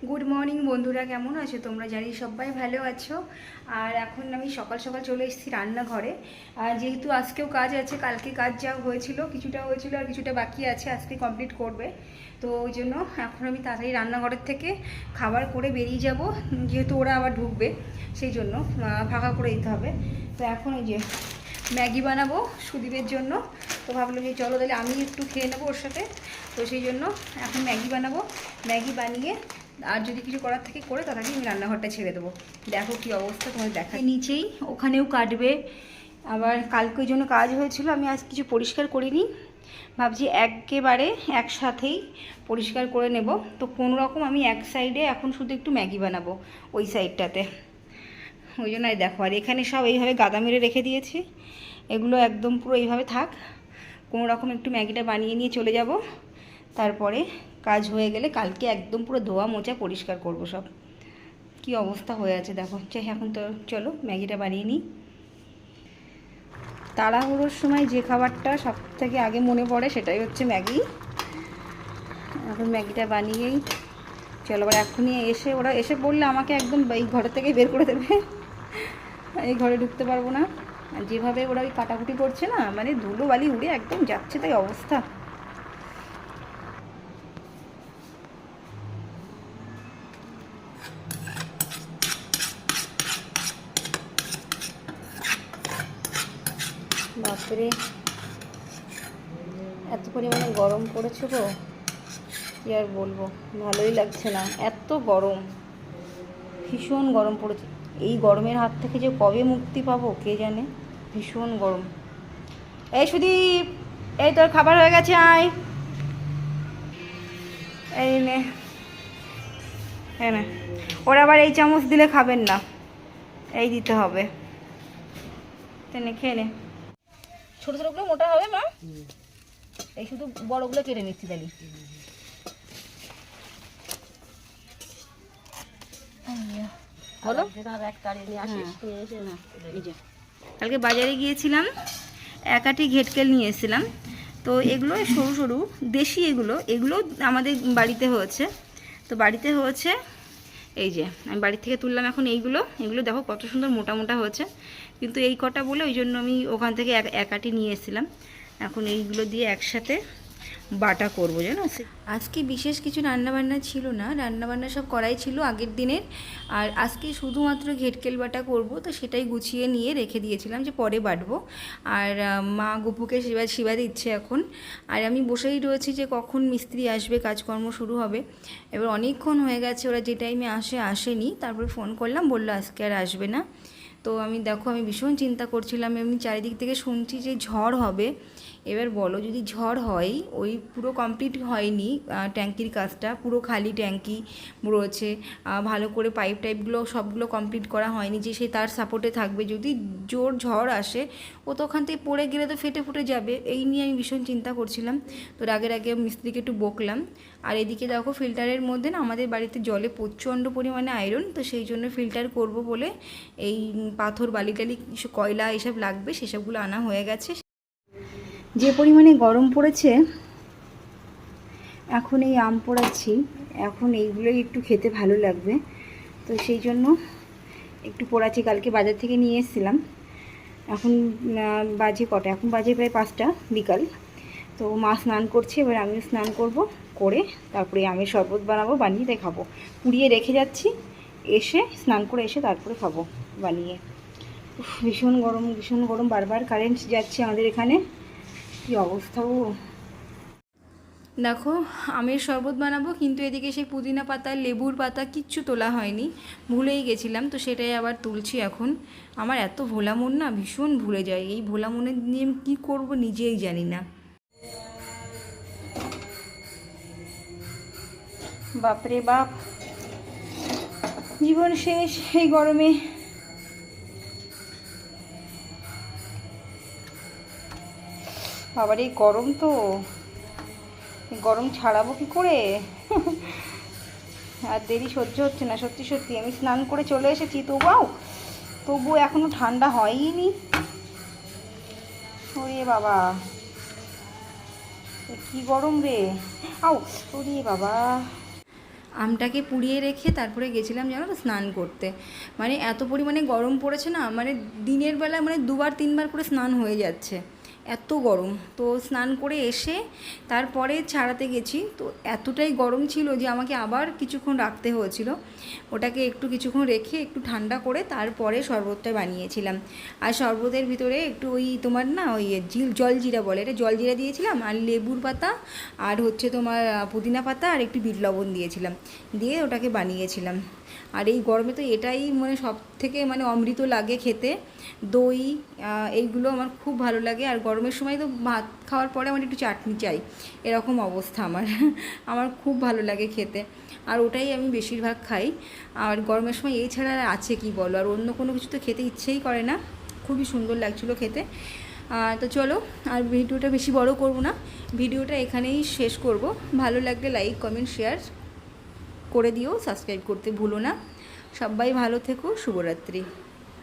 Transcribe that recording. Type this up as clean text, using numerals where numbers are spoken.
Good morning বন্ধুরা, কেমন আছো তোমরা? জানি সবাই ভালো আছো। আর এখন আমি সকাল সকাল চলে এসেছি রান্নাঘরে। আর যেহেতু আজকেও কাজ আছে, কালকে কাজ যা হয়েছিল কিছুটা হয়েছিল আর কিছুটা বাকি আছে, আজকে কমপ্লিট করবে। তো ওই জন্য এখন আমি তাড়াতাড়ি রান্নাঘরের থেকে খাবার করে বেরিয়ে যাব, যেহেতু ওরা আবার ঢুকবে, সেই জন্য ফাঁকা করে দিতে হবে। তো এখন এই যে ম্যাগি বানাবো সুদীপের জন্য। তো ভাবলাম যে চলো তাহলে আমি একটু খেয়ে নেবো ওর সাথে। তো সেই জন্য এখন ম্যাগি বানাবো। ম্যাগি বানিয়ে আর যদি কিছু করার থেকে করে তাড়াতাড়ি আমি রান্নাঘরটা ছেড়ে দেবো। দেখো কী অবস্থা, তোমাদের দেখা নিচেই ওখানেও কাটবে। আবার কালকে ওই জন্য কাজ হয়েছিল, আমি আজ কিছু পরিষ্কার করিনি, ভাবছি একেবারে একসাথেই পরিষ্কার করে নেব। তো কোনো রকম আমি এক সাইডে এখন শুধু একটু ম্যাগি বানাবো ওই সাইডটাতে, ওই জন্য আর দেখো। আর এখানে সব এইভাবে গাদা মেরে রেখে দিয়েছি, এগুলো একদম পুরো এইভাবে থাক। কোনো রকম একটু ম্যাগিটা বানিয়ে নিয়ে চলে যাব, তারপরে কাজ হয়ে গেলে কালকে একদম পুরো ধোয়া মোছা পরিষ্কার করব সব। কি অবস্থা হয়ে আছে দেখো। চাই এখন তো চলো ম্যাগিটা বানিয়ে নিই। তাড়াহুড়োর সময় যে খাবারটা সব থেকে আগে মনে পড়ে সেটাই হচ্ছে ম্যাগি। এখন ম্যাগিটা বানিয়েই চলো। আবার এখনই এসে ওরা এসে বললে আমাকে একদম এই ঘরের থেকেই বের করে দেবে, এই ঘরে ঢুকতে পারবো না। আর যেভাবে ওরা ওই কাটাকুটি করছে না, মানে ধুলো বালি উড়ে একদম যাচ্ছে, তাই অবস্থা। বাপরে, এত পরিমাণে গরম পড়েছে গো, কি আর বলবো, ভালোই লাগছে না, এত গরম, ভীষণ গরম পড়েছে। এই গরমের হাত থেকে যে কবে মুক্তি পাবো কে জানে, ভীষণ গরম। এই সুদীপ, এই তোর খাবার হয়ে গেছে, আয়। এই নে, হ্যাঁ না, ওরা আবার এই চামচ দিলে খাবেন না, এই দিতে হবে। নে খেয়ে নে। ছোটো ছোটোগুলো মোটা হবে মা, এই শুধু বড়গুলো কেটে নিচ্ছি তাহলে। বলো। কালকে বাজারে গিয়েছিলাম, এক আটি ঘেটকেল নিয়ে এসেছিলাম। তো এগুলো সরু সরু দেশি, এগুলো এগুলো আমাদের বাড়িতে হয়েছে। তো বাড়িতে হয়েছে, এই যে আমি বাড়ি থেকে তুললাম এখন এইগুলো। এগুলো দেখো কত সুন্দর মোটা মোটা হয়েছে, কিন্তু এই কটা বলে ওই জন্য আমি ওখান থেকে এক আটি নিয়ে এসেছিলাম। এখন এইগুলো দিয়ে একসাথে বাটা করবো, জানো। আজকে বিশেষ কিছু রান্নাবান্না ছিল না, রান্নাবান্না সব করাই ছিল আগের দিনের। আর আজকে শুধুমাত্র ঘেটকেল বাটা করব, তো সেটাই গুছিয়ে নিয়ে রেখে দিয়েছিলাম যে পরে বাটবো। আর মা গপুকে শিবা দিচ্ছে এখন। আর আমি বসেই রয়েছি যে কখন মিস্ত্রি আসবে, কাজকর্ম শুরু হবে। এবার অনেকক্ষণ হয়ে গেছে, ওরা যে টাইমে আসেনি। তারপরে ফোন করলাম, বললো আজকে আর আসবে না। তো আমি দেখো, আমি ভীষণ চিন্তা করছিলাম, এমনি চারিদিক থেকে শুনছি যে ঝড় হবে। এবার বলো, যদি ঝড় হয়, ওই পুরো কমপ্লিট হয়নি ট্যাঙ্কির কাজটা, পুরো খালি ট্যাঙ্কি রয়েছে, ভালো করে পাইপ টাইপগুলো সবগুলো কমপ্লিট করা হয়নি, যে সে তার সাপোর্টে থাকবে। যদি জোর ঝড় আসে, ও তো ওখান থেকে পড়ে গেলে তো ফেটে ফুটে যাবে, এই নিয়ে আমি ভীষণ চিন্তা করছিলাম। তো রাগের আগে মিস্ত্রিকে একটু বকলাম। আর এদিকে দেখো, ফিল্টারের মধ্যে না আমাদের বাড়িতে জলে প্রচণ্ড পরিমাণে আয়রন, তো সেই জন্য ফিল্টার করব বলে এই পাথর বালি টালি কয়লা এসব লাগবে সেসবগুলো আনা হয়ে গেছে। যে পরিমাণে গরম পড়েছে, এখন এই আম পোড়াচ্ছি, এখন এইগুলোই একটু খেতে ভালো লাগবে, তো সেই জন্য একটু পোড়াচ্ছি। কালকে বাজার থেকে নিয়ে এসেছিলাম। এখন বাজে কটা, এখন বাজে প্রায় 5টা বিকাল। তো মা স্নান করছে, এবার আমিও স্নান করব, করে তারপরে আমের শরবত বানাবো, বানিয়ে তাই খাবো। পুড়িয়ে রেখে যাচ্ছি, এসে স্নান করে এসে তারপরে খাবো বানিয়ে। ভীষণ গরম, ভীষণ গরম, বারবার কারেন্ট যাচ্ছে আমাদের এখানে, কি অবস্থা। ও দেখো, আমের শরবত বানাবো, কিন্তু এদিকে সেই পুদিনা পাতা লেবুর পাতা কিচ্ছু তোলা হয়নি, ভুলেই গেছিলাম। তো সেটাই আবার তুলছি এখন। আমার এত ভোলা মন না, ভীষণ ভুলে যায়, এই ভোলা মনের নিয়ে আমি কী করবো নিজেই জানি না। বাপরে বাপ, জীবন শেষ এই গরমে। আবার এই গরম, তো গরম ছাড়াবো কি করে, আর দেরি সহ্য হচ্ছে না সত্যি সত্যি। আমি স্নান করে চলে এসেছি, তবুও এখনো ঠান্ডা হয়নি। ওরে বাবা, কি গরম রে, আউ, ওরে বাবা। আমটাকে পুড়িয়ে রেখে তারপরে গেছিলাম জানো তো স্নান করতে। মানে এত পরিমাণে গরম পড়েছে না, মানে দিনের বেলা মানে 2-3 বার করে স্নান হয়ে যাচ্ছে, এত গরম। তো স্নান করে এসে তারপরে ছাড়াতে গেছি, তো এতটাই গরম ছিল যে আমাকে আবার কিছুক্ষণ রাখতে হয়েছিল। ওটাকে একটু কিছুক্ষণ রেখে একটু ঠান্ডা করে তারপরে শরবতটা বানিয়েছিলাম। আর শরবতের ভিতরে একটু ওই তোমার না ওই জলজিরা বলে, এটা জলজিরা দিয়েছিলাম, আর লেবুর পাতা, আর হচ্ছে তোমার পুদিনা পাতা, আর একটু বিট লবণ দিয়েছিলাম, দিয়ে ওটাকে বানিয়েছিলাম। আর এই গরমে তো এটাই মানে সব থেকে মানে অমৃত লাগে খেতে। দই এইগুলো আমার খুব ভালো লাগে। আর গরমের সময় তো ভাত খাওয়ার পরে আমার একটু চাটনি চাই, এরকম অবস্থা আমার আমার খুব ভালো লাগে খেতে, আর ওটাই আমি বেশিরভাগ খাই। আর গরমের সময় এই ছাড়া আর আছে কি বলো, আর অন্য কোনো কিছু তো খেতে ইচ্ছেই করে না। খুবই সুন্দর লাগছিলো খেতে। তো চলো, আর ভিডিওটা বেশি বড় করব না, ভিডিওটা এখানেই শেষ করব। ভালো লাগলে লাইক কমেন্ট শেয়ার করে দিও, সাবস্ক্রাইব করতে ভুলো না। সবাই ভালো থেকো, শুভরাত্রি।